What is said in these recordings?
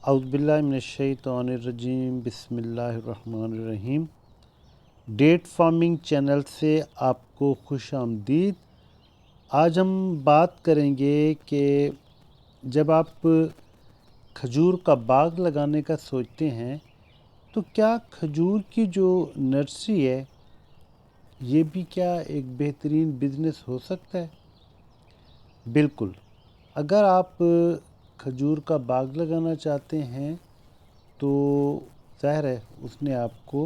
اعوذ باللہ من الشیطان الرجیم، بسم اللہ الرحمن الرحیم۔ ڈیٹ فارمنگ چینل سے آپ کو خوش آمدید۔ آج ہم بات کریں گے کہ جب آپ کھجور کا باغ لگانے کا سوچتے ہیں تو کیا کھجور کی جو نرسری ہے یہ بھی کیا ایک بہترین بزنس ہو سکتا ہے؟ بالکل، اگر آپ کھجور کا باغ لگانا چاہتے ہیں تو ظاہر ہے اس نے آپ کو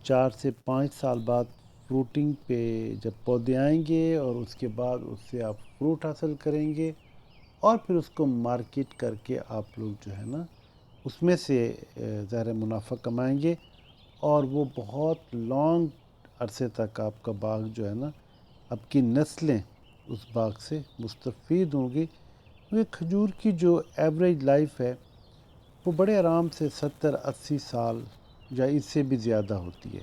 4 سے 5 سال بعد فروٹنگ پہ جب پودے آئیں گے اور اس کے بعد اس سے آپ فروٹ حاصل کریں گے اور پھر اس کو مارکیٹ کر کے آپ لوگ جو ہے نا اس میں سے ظاہر منافع کمائیں گے اور وہ بہت لانگ عرصے تک آپ کا باغ جو ہے نا آپ کی نسلیں اس باغ سے مستفید ہوں گی، کیونکہ کھجور کی جو ایوریج لائف ہے وہ بڑے آرام سے 70-80 سال یا اس سے بھی زیادہ ہوتی ہے۔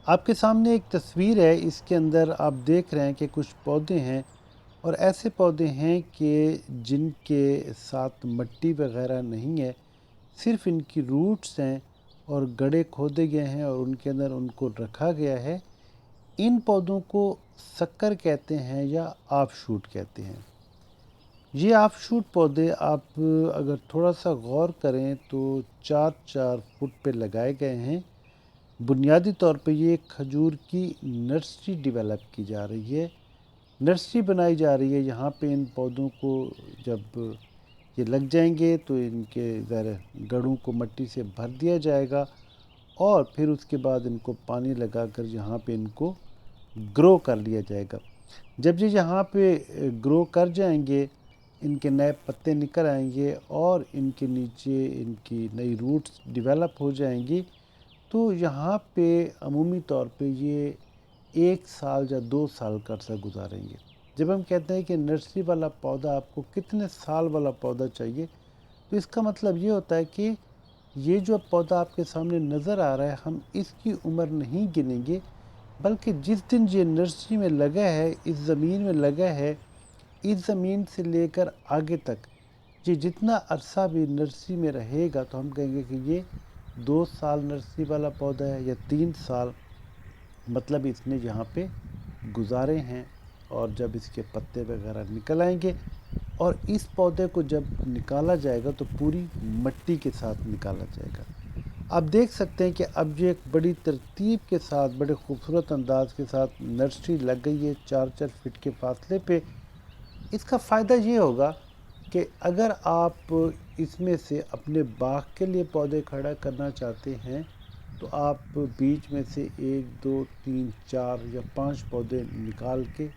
آپ کے سامنے ایک تصویر ہے، اس کے اندر آپ دیکھ رہے ہیں کہ کچھ پودے ہیں اور ایسے پودے ہیں کہ جن کے ساتھ مٹی وغیرہ نہیں ہے، صرف ان کی روٹس ہیں اور گڑھے کھودے گئے ہیں اور ان کے اندر ان کو رکھا گیا ہے۔ ان پودوں کو سکر کہتے ہیں یا آف شوٹ کہتے ہیں۔ یہ آف شوٹ پودے آپ اگر تھوڑا سا غور کریں تو 4-4 فٹ پہ لگائے گئے ہیں۔ بنیادی طور پہ یہ کھجور کی نرسری ڈیولپ کی جا رہی ہے، نرسری بنائی جا رہی ہے۔ یہاں پہ ان پودوں کو جب یہ لگ جائیں گے تو ان کے ذرا گڑھوں کو مٹی سے بھر دیا جائے گا اور پھر اس کے بعد ان کو پانی لگا کر یہاں پہ ان کو گرو کر لیا جائے گا۔ جب یہ یہاں پہ گرو کر جائیں گے، ان کے نئے پتے نکل آئیں گے اور ان کے نیچے ان کی نئی روٹس ڈیولپ ہو جائیں گی، تو یہاں پہ عمومی طور پہ یہ 1 سال یا 2 سال کا عرصہ گزاریں گے۔ جب ہم کہتے ہیں کہ نرسری والا پودا آپ کو کتنے سال والا پودا چاہیے، تو اس کا مطلب یہ ہوتا ہے کہ یہ جو پودا آپ کے سامنے نظر آ رہا ہے، ہم اس کی عمر نہیں گنیں گے، بلکہ جس دن یہ نرسری میں لگا ہے، اس زمین میں لگا ہے، اس زمین سے لے کر آگے تک یہ جتنا عرصہ بھی نرسری میں رہے گا تو ہم کہیں گے کہ یہ 2 سال نرسری والا پودا ہے یا 3 سال، مطلب اس نے یہاں پہ گزارے ہیں۔ اور جب اس کے پتے وغیرہ نکل آئیں گے اور اس پودے کو جب نکالا جائے گا تو پوری مٹی کے ساتھ نکالا جائے گا۔ آپ دیکھ سکتے ہیں کہ اب یہ ایک بڑی ترتیب کے ساتھ، بڑے خوبصورت انداز کے ساتھ نرسری لگ گئی ہے 4-4 فٹ کے فاصلے پہ۔ اس کا فائدہ یہ ہوگا کہ اگر آپ اس میں سے اپنے باغ کے لیے پودے کھڑا کرنا چاہتے ہیں تو آپ بیچ میں سے 1 2 3 4 یا 5 پودے نکال کے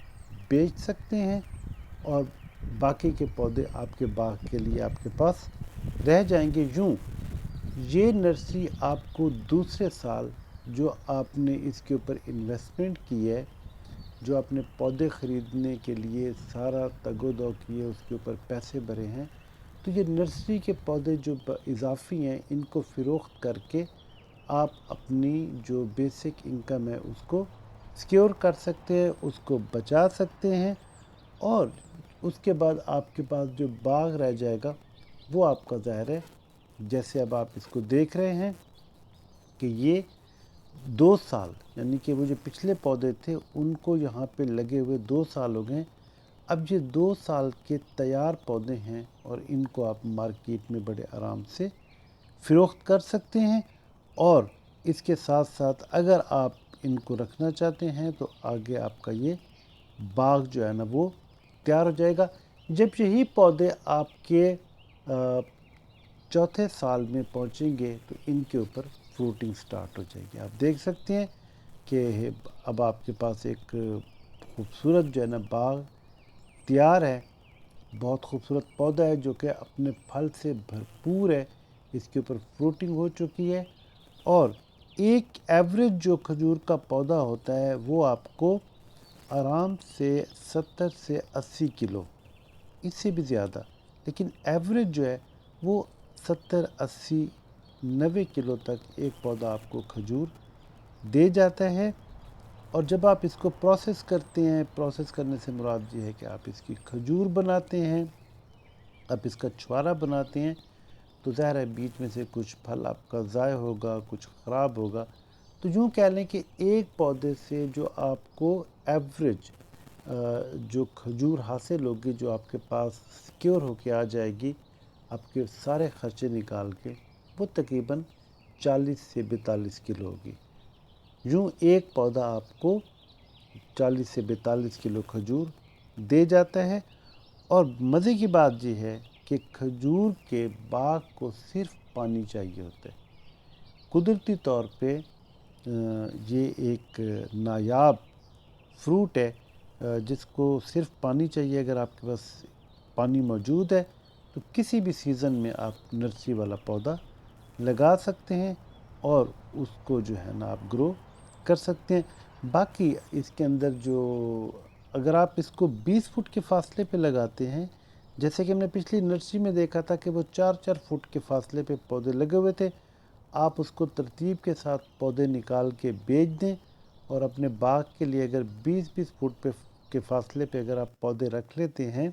بیچ سکتے ہیں اور باقی کے پودے آپ کے باغ کے لیے آپ کے پاس رہ جائیں گے۔ یوں یہ نرسری آپ کو دوسرے سال جو آپ نے اس کے اوپر انویسٹمنٹ کی ہے، جو آپ نے پودے خریدنے کے لیے سارا تگ و دو کیے، اس کے اوپر پیسے بھرے ہیں، تو یہ نرسری کے پودے جو اضافی ہیں ان کو فروخت کر کے آپ اپنی جو بیسک انکم ہے اس کو سیکیور کر سکتے ہیں، اس کو بچا سکتے ہیں، اور اس کے بعد آپ کے پاس جو باغ رہ جائے گا وہ آپ کا ظاہر ہے، جیسے اب آپ اس کو دیکھ رہے ہیں کہ یہ 2 سال، یعنی کہ وہ جو پچھلے پودے تھے ان کو یہاں پہ لگے ہوئے 2 سال ہو گئے، اب یہ 2 سال کے تیار پودے ہیں اور ان کو آپ مارکیٹ میں بڑے آرام سے فروخت کر سکتے ہیں۔ اور اس کے ساتھ ساتھ اگر آپ ان کو رکھنا چاہتے ہیں تو آگے آپ کا یہ باغ جو ہے نا وہ تیار ہو جائے گا۔ جب یہی پودے آپ کے چوتھے سال میں پہنچیں گے تو ان کے اوپر فروٹنگ سٹارٹ ہو جائے گی۔ آپ دیکھ سکتے ہیں کہ اب آپ کے پاس ایک خوبصورت جو ہے نا باغ تیار ہے، بہت خوبصورت پودا ہے جو کہ اپنے پھل سے بھرپور ہے، اس کے اوپر فروٹنگ ہو چکی ہے، اور ایک ایوریج جو کھجور کا پودا ہوتا ہے وہ آپ کو آرام سے 70 سے 80 کلو، اس سے بھی زیادہ، لیکن ایوریج جو ہے وہ 70 80 90 کلو تک ایک پودا آپ کو کھجور دے جاتا ہے۔ اور جب آپ اس کو پروسیس کرتے ہیں، پروسیس کرنے سے مراد یہ ہے کہ آپ اس کی کھجور بناتے ہیں آپ اس کا چھوارا بناتے ہیں تو ظاہر ہے بیچ میں سے کچھ پھل آپ کا ضائع ہوگا، کچھ خراب ہوگا۔ تو یوں کہہ لیں کہ ایک پودے سے جو آپ کو ایوریج جو کھجور حاصل ہوگی، جو آپ کے پاس سیکیور ہو کے آ جائے گی آپ کے سارے خرچے نکال کے، وہ تقریباً 40 سے 42 کلو ہوگی۔ یوں ایک پودا آپ کو 40 سے 42 کلو کھجور دے جاتا ہے۔ اور مزے کی بات یہ ہے کہ کھجور کے باغ کو صرف پانی چاہیے ہوتا ہے۔ قدرتی طور پہ یہ ایک نایاب فروٹ ہے جس کو صرف پانی چاہیے۔ اگر آپ کے پاس پانی موجود ہے تو کسی بھی سیزن میں آپ نرسری والا پودا لگا سکتے ہیں اور اس کو جو ہے نا آپ گرو کر سکتے ہیں۔ باقی اس کے اندر جو اگر آپ اس کو 20 فٹ کے فاصلے پہ لگاتے ہیں، جیسے کہ ہم نے پچھلی نرسری میں دیکھا تھا کہ وہ 4 فٹ کے فاصلے پہ پودے لگے ہوئے تھے، آپ اس کو ترتیب کے ساتھ پودے نکال کے بیچ دیں اور اپنے باغ کے لیے اگر 20 فٹ کے فاصلے پہ اگر آپ پودے رکھ لیتے ہیں